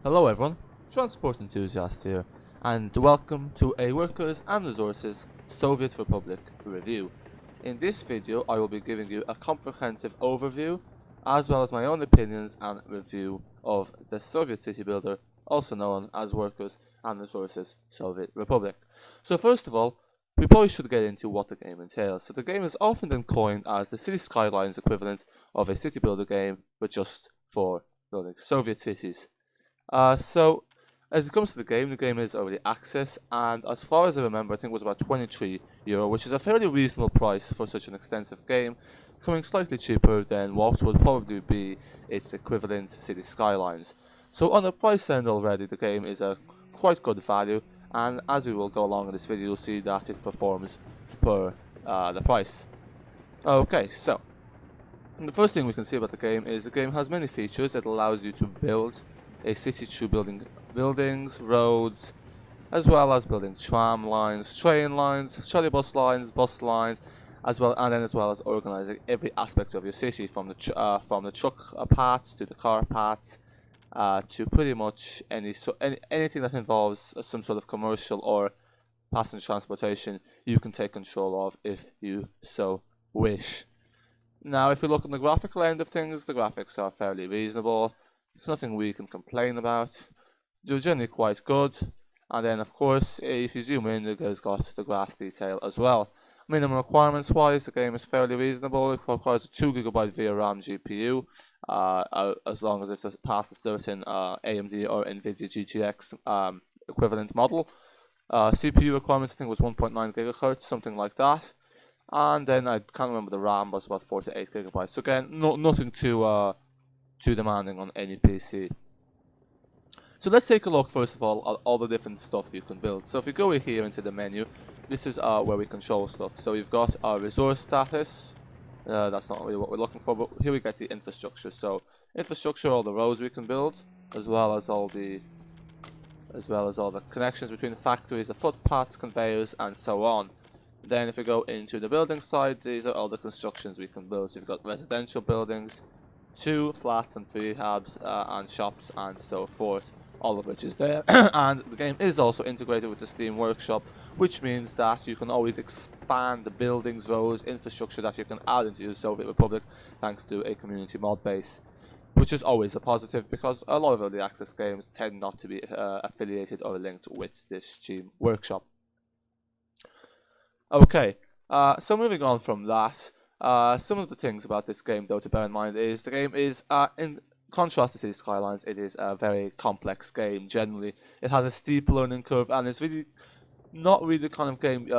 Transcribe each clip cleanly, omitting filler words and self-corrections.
Hello everyone, transport enthusiast here, and welcome to a Workers and Resources Soviet Republic review. In this video I will be giving you a comprehensive overview, as well as my own opinions and review of the Soviet city builder, also known as Workers and Resources Soviet Republic. So first of all, we probably should get into what the game entails. So the game has often been coined as the Cities Skylines equivalent of a city builder game, but just for building Soviet cities. So as it comes to the game is early access, and as far as I remember, I think it was about €23, which is a fairly reasonable price for such an extensive game, coming slightly cheaper than what would probably be its equivalent Cities Skylines. So on the price end already, the game is a quite good value, and as we will go along in this video, you'll see that it performs per the price. Okay, so the first thing we can see about the game is the game has many features. It allows you to build a city through building buildings, roads, as well as building tram lines, train lines, shuttle bus lines, as well as organizing every aspect of your city, from the truck paths to the car paths, to pretty much anything that involves some sort of commercial or passenger transportation. You can take control of if you so wish. Now, if you look at the graphical end of things, the graphics are fairly reasonable. There's nothing we can complain about. They're generally quite good. And then, of course, if you zoom in, it has got the grass detail as well. Minimum requirements wise, the game is fairly reasonable. It requires a 2GB VRAM RAM GPU, as long as it's past a certain AMD or NVIDIA GTX equivalent model. CPU requirements, I think, was 1.9 GHz, something like that. And then I can't remember, the RAM was about 4 to 8 GB. So again, nothing too demanding on any PC. So let's take a look first of all at all the different stuff you can build. So if you go here into the menu, this is where we control stuff. So you've got our resource status. That's not really what we're looking for, but here we get the infrastructure. So infrastructure, all the roads we can build, as well as all the connections between the factories, the footpaths, conveyors, and so on. Then if we go into the building side, these are all the constructions we can build. So you've got residential buildings, 2 flats and 3 hubs, and shops, and so forth, all of which is there. And the game is also integrated with the Steam Workshop, which means that you can always expand the buildings, roads, infrastructure that you can add into the Soviet Republic thanks to a community mod base, which is always a positive, because a lot of early access games tend not to be affiliated or linked with this Steam Workshop. Okay, so moving on from that, some of the things about this game, though, to bear in mind is the game is, in contrast to Cities Skylines, it is a very complex game. Generally, it has a steep learning curve, and it's really not really the kind of game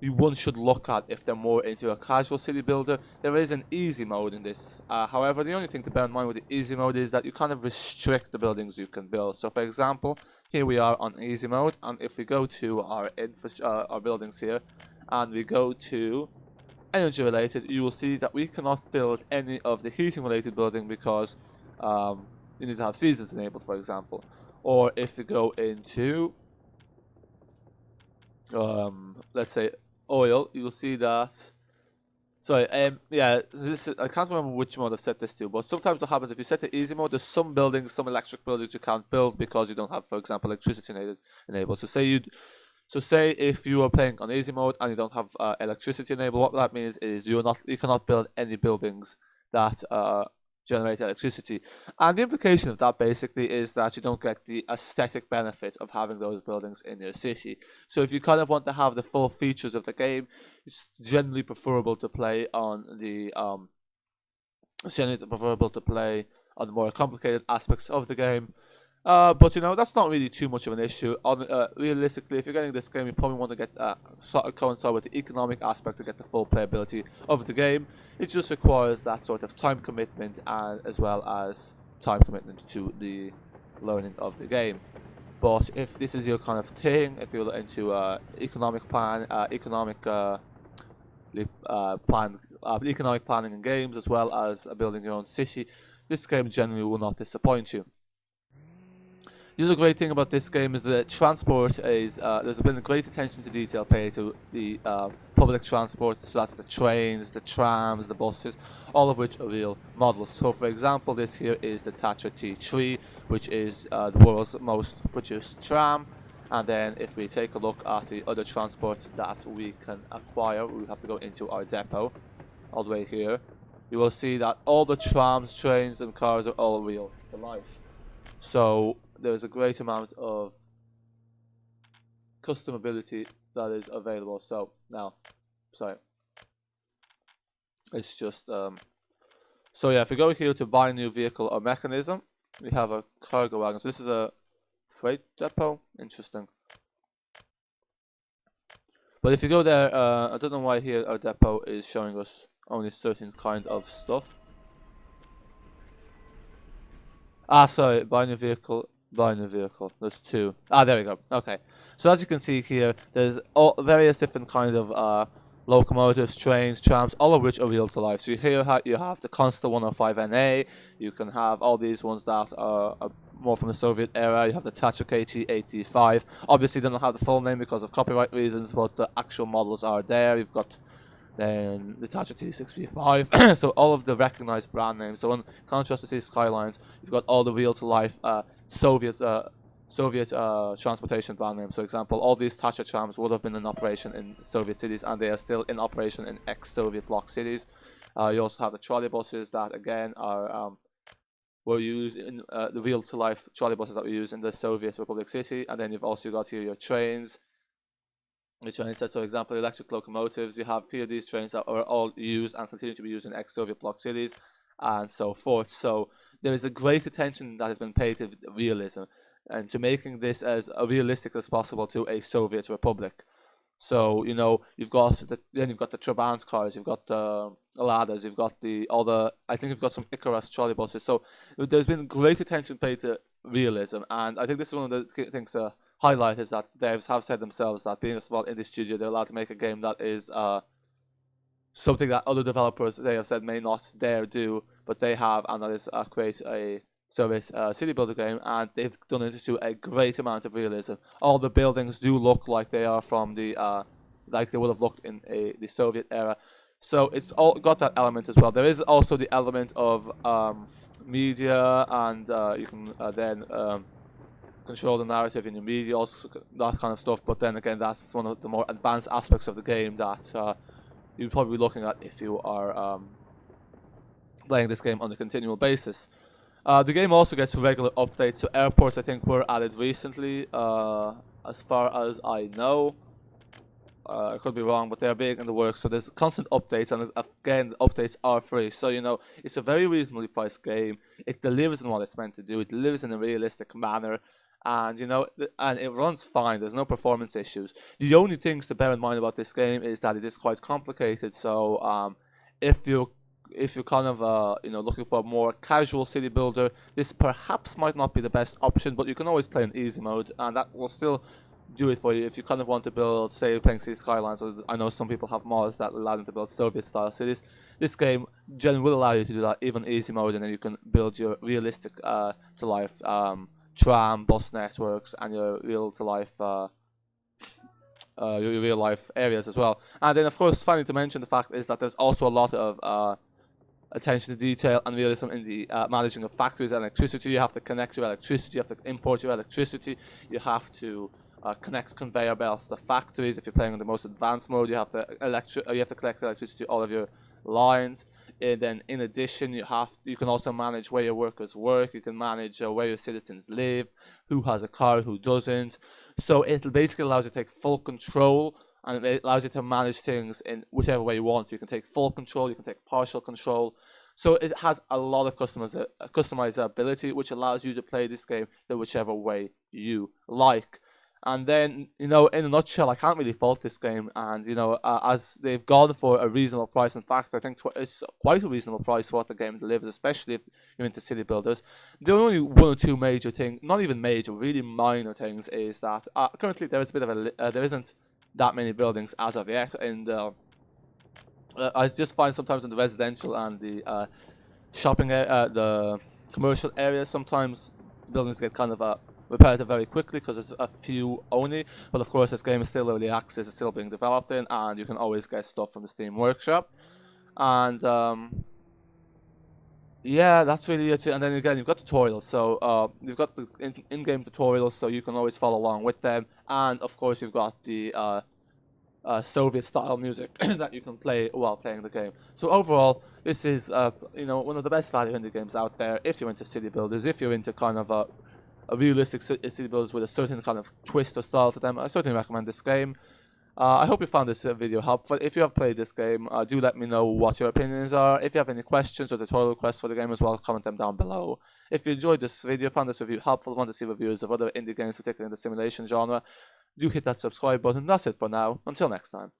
one should look at if they're more into a casual city builder. There is an easy mode in this. However, the only thing to bear in mind with the easy mode is that you kind of restrict the buildings you can build. So, for example, here we are on easy mode, and if we go to our buildings here, and we go to energy related, you will see that we cannot build any of the heating related building because you need to have seasons enabled, for example. Or if we go into let's say oil, you'll see that, sorry, I can't remember which mode I've set this to, but sometimes what happens if you set the easy mode, there's some buildings, some electric buildings you can't build because you don't have, for example, electricity enabled. So say if you are playing on easy mode and you don't have electricity enabled, what that means is you cannot build any buildings that generate electricity. And the implication of that basically is that you don't get the aesthetic benefit of having those buildings in your city. So if you kind of want to have the full features of the game, it's generally preferable to play on the more complicated aspects of the game. But that's not really too much of an issue. Realistically, if you're getting this game, you probably want to get coincide with the economic aspect to get the full playability of the game. It just requires that sort of time commitment, and as well as time commitment to the learning of the game. But if this is your kind of thing, if you're into economic planning in games, as well as building your own city, this game generally will not disappoint you. The other great thing about this game is that transport is there's been a great attention to detail paid to the public transport. So that's the trains, the trams, the buses, all of which are real models. So for example, this here is the Thatcher T3, which is the world's most produced tram. And then if we take a look at the other transport that we can acquire, we have to go into our depot all the way here. You will see that all the trams, trains and cars are all real to life. So there's a great amount of customability that is available. So now, sorry, it's just so yeah, if we go here to buy a new vehicle or mechanism, we have a cargo wagon. So this is a freight depot. Interesting. But if you go there, I don't know why here our depot is showing us only certain kind of stuff. Sorry, buy a new vehicle. Buy a new vehicle. There's two. There we go. Okay. So as you can see here, there's various different kind of locomotives, trains, trams, all of which are real to life. So here you have the Consta 105NA. You can have all these ones that are more from the Soviet era. You have the Thatcher KT-85. Obviously, they don't have the full name because of copyright reasons, but the actual models are there. You've got then the Thatcher T6B5. So all of the recognized brand names. So in contrast to Cities Skylines, you've got all the real-to-life Soviet transportation brand names. For example, all these Thatcher trams would have been in operation in Soviet cities, and they are still in operation in ex-Soviet bloc cities. You also have the trolleybuses that again are were used in the real-to-life trolleybuses that were used in the Soviet Republic City, and then you've also got here your trains. The trains that, so example, electric locomotives. You have here these trains that are all used and continue to be used in ex-Soviet bloc cities, and so forth. So there is a great attention that has been paid to realism and to making this as realistic as possible to a Soviet republic. So you've got the Trabant cars, you've got the ladders, you've got I think you've got some Icarus trolleybuses. So there's been great attention paid to realism, and I think this is one of the things to highlight is that devs have said themselves that being a small indie studio, they're allowed to make a game that is something that other developers, they have said, may not dare do, but they have, and that is create a Soviet city builder game, and they've done it to a great amount of realism. All the buildings do look like they are from the like they would have looked in the Soviet era. So it's all got that element as well. There is also the element of media, and you can then control the narrative in your media, also that kind of stuff. But then again, that's one of the more advanced aspects of the game that you'd probably be looking at if you are playing this game on a continual basis. The game also gets regular updates. So airports, I think, were added recently, as far as I know. I could be wrong, but they're big in the works. So there's constant updates, and again, the updates are free. So it's a very reasonably priced game. It delivers on what it's meant to do. It delivers in a realistic manner, and and it runs fine. There's no performance issues. The only things to bear in mind about this game is that it is quite complicated. So if you're kind of looking for a more casual city builder, this perhaps might not be the best option, but you can always play in easy mode, and that will still do it for you. If you kind of want to build, say you're playing Cities Skylines, I know some people have mods that allow them to build Soviet style cities. This game generally will allow you to do that, even easy mode, and then you can build your realistic to life tram, bus networks, and your real life areas as well. And then of course, finally to mention the fact is that there's also a lot of attention to detail and realism in the managing of factories and electricity. You have to connect your electricity, you have to import your electricity, you have to connect conveyor belts to factories. If you're playing on the most advanced mode, you have to collect electricity to all of your lines. And then in addition, you can also manage where your workers work. You can manage where your citizens live, who has a car, who doesn't. So it basically allows you to take full control, and it allows you to manage things in whichever way you want. You can take full control, you can take partial control. So it has a lot of customizability, which allows you to play this game in whichever way you like. And then, in a nutshell, I can't really fault this game. And, as they've gone for a reasonable price, in fact, I think it's quite a reasonable price for what the game delivers, especially if you're into city builders. The only one or two major things, not even major, really minor things, is that currently there is a bit of there isn't that many buildings as of yet. And I just find sometimes in the residential and the shopping area, the commercial areas, sometimes buildings get kind of repair it very quickly because it's a few only. But of course, this game is still early access, it's still being developed in, and you can always get stuff from the Steam Workshop. And yeah, that's really it. And then again, you've got tutorials. So you've got the in-game tutorials, so you can always follow along with them. And of course, you've got the Soviet-style music that you can play while playing the game. So overall, this is one of the best value indie games out there. If you're into city builders, if you're into kind of a realistic city builders with a certain kind of twist or style to them, I certainly recommend this game. I hope you found this video helpful. If you have played this game, do let me know what your opinions are. If you have any questions or tutorial requests for the game as well, comment them down below. If you enjoyed this video, found this review helpful, want to see reviews of other indie games, particularly in the simulation genre, do hit that subscribe button. That's it for now. Until next time.